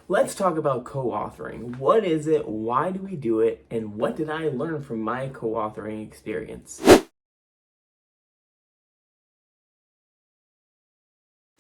Let's talk about co-authoring. What is it? Why do we do it? And what did I learn from my co-authoring experience?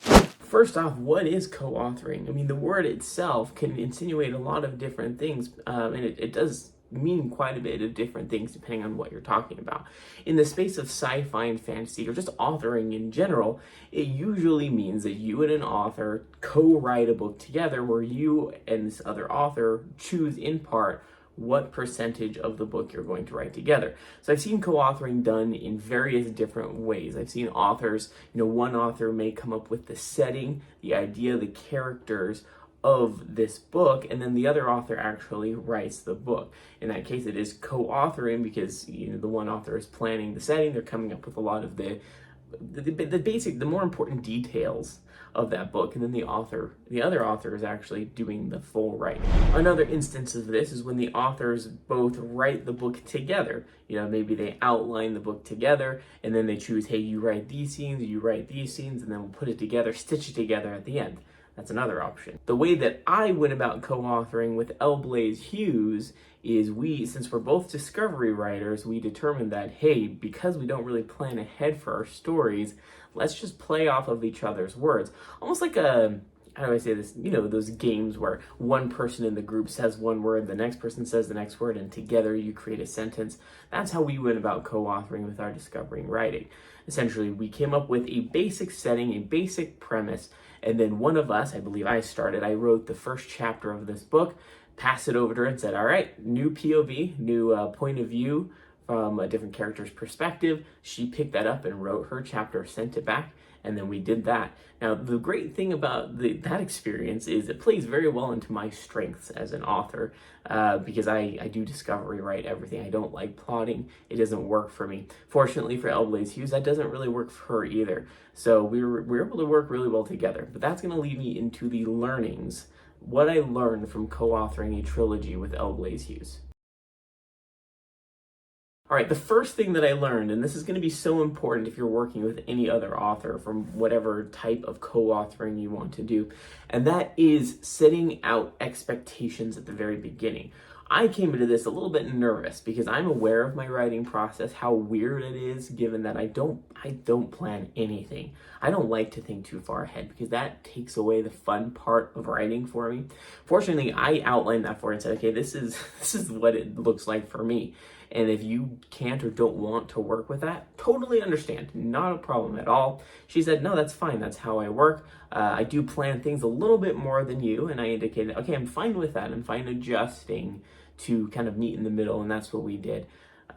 First off, what is co-authoring? I mean, the word itself can insinuate a lot of different things, and it does mean quite a bit of different things depending on what you're talking about. In the space of sci-fi and fantasy, or just authoring in general, it usually means that you and an author co-write a book together where you and this other author choose in part what percentage of the book you're going to write together. So I've seen co-authoring done in various different ways. I've seen authors, one author may come up with the setting, the idea, the characters of this book, and then the other author actually writes the book. In that case, it is co-authoring because the one author is planning the setting, they're coming up with a lot of the basic, the more important details of that book, and then the other author is actually doing the full writing. Another instance of this is when the authors both write the book together. Maybe they outline the book together, and then they choose, hey, you write these scenes, you write these scenes, and then we'll put it together, stitch it together at the end. That's another option. The way that I went about co-authoring with L. Blaze Hughes is since we're both discovery writers, we determined that, hey, because we don't really plan ahead for our stories, let's just play off of each other's words. Almost like how do I say this? Those games where one person in the group says one word, the next person says the next word, and together you create a sentence. That's how we went about co-authoring with our discovering writing. Essentially, we came up with a basic setting, a basic premise, and then one of us, I believe I wrote the first chapter of this book, passed it over to her and said, all right, new POV, new point of view from a different character's perspective. She picked that up and wrote her chapter, sent it back, and then we did that. Now, the great thing about that experience is it plays very well into my strengths as an author because I do discovery write everything. I don't like plotting. It doesn't work for me. Fortunately for L. Blaze Hughes, that doesn't really work for her either. So we were able to work really well together. But that's going to lead me into the learnings, what I learned from co-authoring a trilogy with L. Blaze Hughes. All right, the first thing that I learned, and this is going to be so important if you're working with any other author from whatever type of co-authoring you want to do, and that is setting out expectations at the very beginning. I came into this a little bit nervous because I'm aware of my writing process, how weird it is given that I don't plan anything. I don't like to think too far ahead because that takes away the fun part of writing for me. Fortunately, I outlined that for her and said, okay, this is what it looks like for me. And if you can't or don't want to work with that, totally understand. Not a problem at all. She said, no, that's fine. That's how I work. I do plan things a little bit more than you. And I indicated, okay, I'm fine with that. I'm fine adjusting to kind of meet in the middle. And that's what we did.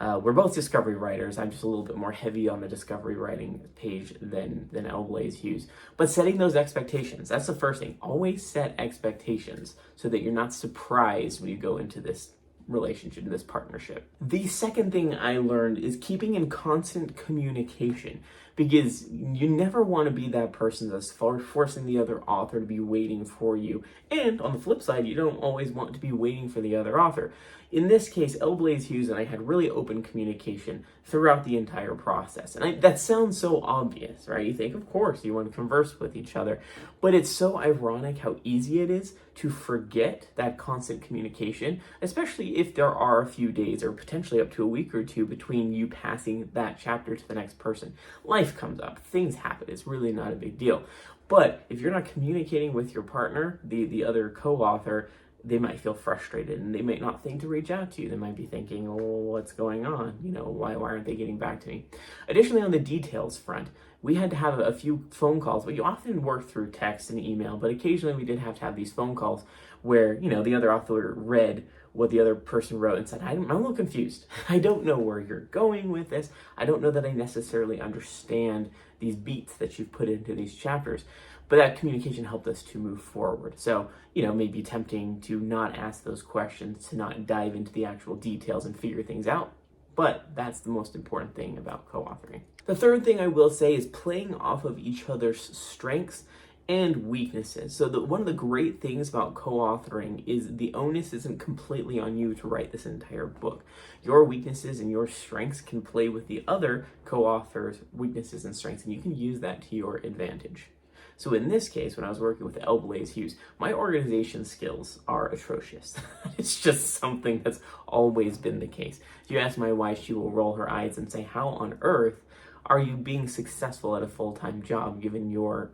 We're both discovery writers. I'm just a little bit more heavy on the discovery writing page than L. Blaze Hughes. But setting those expectations, that's the first thing. Always set expectations so that you're not surprised when you go into this relationship, this partnership. The second thing I learned is keeping in constant communication, because you never want to be that person that's forcing the other author to be waiting for you. And on the flip side, you don't always want to be waiting for the other author. In this case, L. Blaze Hughes and I had really open communication throughout the entire process. And that sounds so obvious, right? You think, of course, you want to converse with each other. But it's so ironic how easy it is to forget that constant communication, especially if there are a few days or potentially up to a week or two between you passing that chapter to the next person. Life comes up, things happen, it's really not a big deal. But if you're not communicating with your partner, the other co-author, they might feel frustrated and they might not think to reach out to you. They might be thinking, oh, what's going on? Why aren't they getting back to me? Additionally, on the details front, we had to have a few phone calls. We often work through text and email, but occasionally we did have to have these phone calls where, the other author read what the other person wrote and said, I'm a little confused. I don't know where you're going with this. I don't know that I necessarily understand these beats that you've put into these chapters. But that communication helped us to move forward. So, maybe tempting to not ask those questions, to not dive into the actual details and figure things out. But that's the most important thing about co-authoring. The third thing I will say is playing off of each other's strengths and weaknesses. So one of the great things about co-authoring is the onus isn't completely on you to write this entire book. Your weaknesses and your strengths can play with the other co-author's weaknesses and strengths, and you can use that to your advantage. So in this case, when I was working with L. Blaze Hughes, my organization skills are atrocious. It's just something that's always been the case. If you ask my wife, she will roll her eyes and say, how on earth are you being successful at a full-time job given your,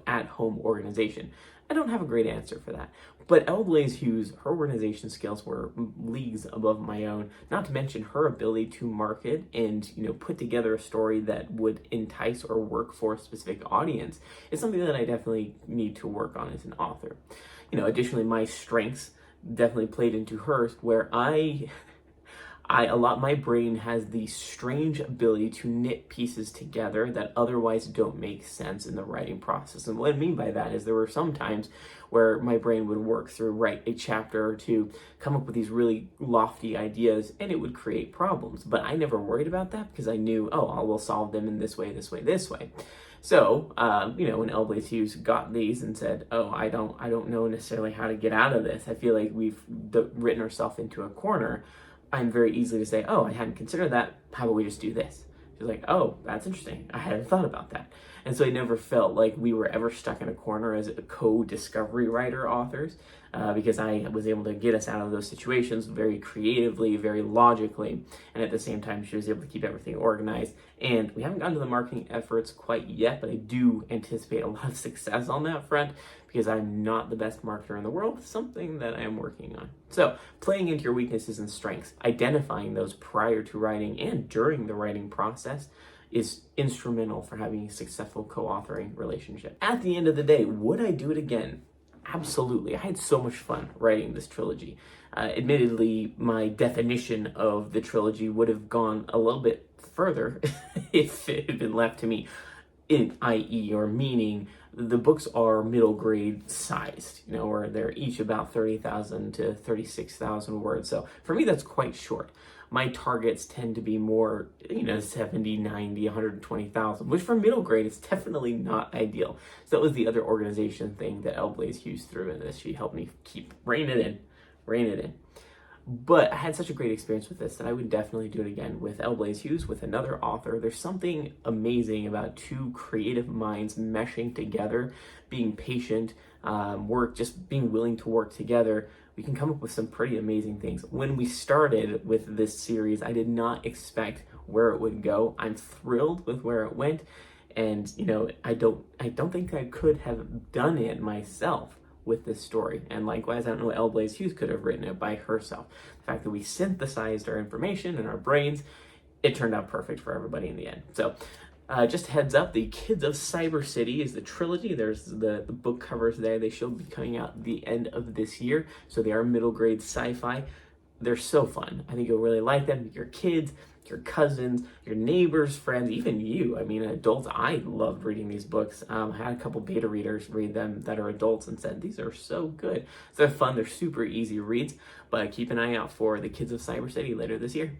at-home organization? I don't have a great answer for that. But L. Blaze Hughes, her organization skills were leagues above my own, not to mention her ability to market and, put together a story that would entice or work for a specific audience is something that I definitely need to work on as an author. Additionally, my strengths definitely played into hers, where my brain has the strange ability to knit pieces together that otherwise don't make sense in the writing process. And what I mean by that is there were some times where my brain would work through, write a chapter or two, come up with these really lofty ideas, and it would create problems. But I never worried about that because I knew, I will solve them in this way, this way, this way. So, when L. Blaze Hughes got these and said, I don't know necessarily how to get out of this, I feel like we've written ourselves into a corner, I'm very easily to say, I hadn't considered that. How about we just do this? She's like, that's interesting. I hadn't thought about that. And so I never felt like we were ever stuck in a corner as a co-discovery writer authors, because I was able to get us out of those situations very creatively, very logically, and at the same time, she was able to keep everything organized. And we haven't gotten to the marketing efforts quite yet, but I do anticipate a lot of success on that front because I'm not the best marketer in the world, something that I am working on. So playing into your weaknesses and strengths, identifying those prior to writing and during the writing process is instrumental for having a successful co-authoring relationship. At the end of the day, would I do it again? Absolutely. I had so much fun writing this trilogy. Admittedly, my definition of the trilogy would have gone a little bit further if it had been left to me, i.e. or meaning the books are middle grade sized, where they're each about 30,000 to 36,000 words. So for me, that's quite short. My targets tend to be more, 70, 90, 120,000, which for middle grade is definitely not ideal. So that was the other organization thing that L. Blaze Hughes threw in this. She helped me keep rein it in. But I had such a great experience with this that I would definitely do it again with L. Blaze Hughes, with another author. There's something amazing about two creative minds meshing together, being patient, just being willing to work together. We can come up with some pretty amazing things. When we started with this series, I did not expect where it would go. I'm thrilled with where it went, and I don't think I could have done it myself with this story. And likewise, I don't know L. Blaze Hughes could have written it by herself. The fact that we synthesized our information in our brains, it turned out perfect for everybody in the end. So just a heads up, the Kids of Cyber City is the trilogy. There's the book covers there. They should be coming out the end of this year. So they are middle grade sci-fi. They're so fun. I think you'll really like them. Your kids, your cousins, your neighbors, friends, even you. I mean, adults, I loved reading these books. I had a couple beta readers read them that are adults and said, these are so good. So they're fun. They're super easy reads, but keep an eye out for the Kids of Cyber City later this year.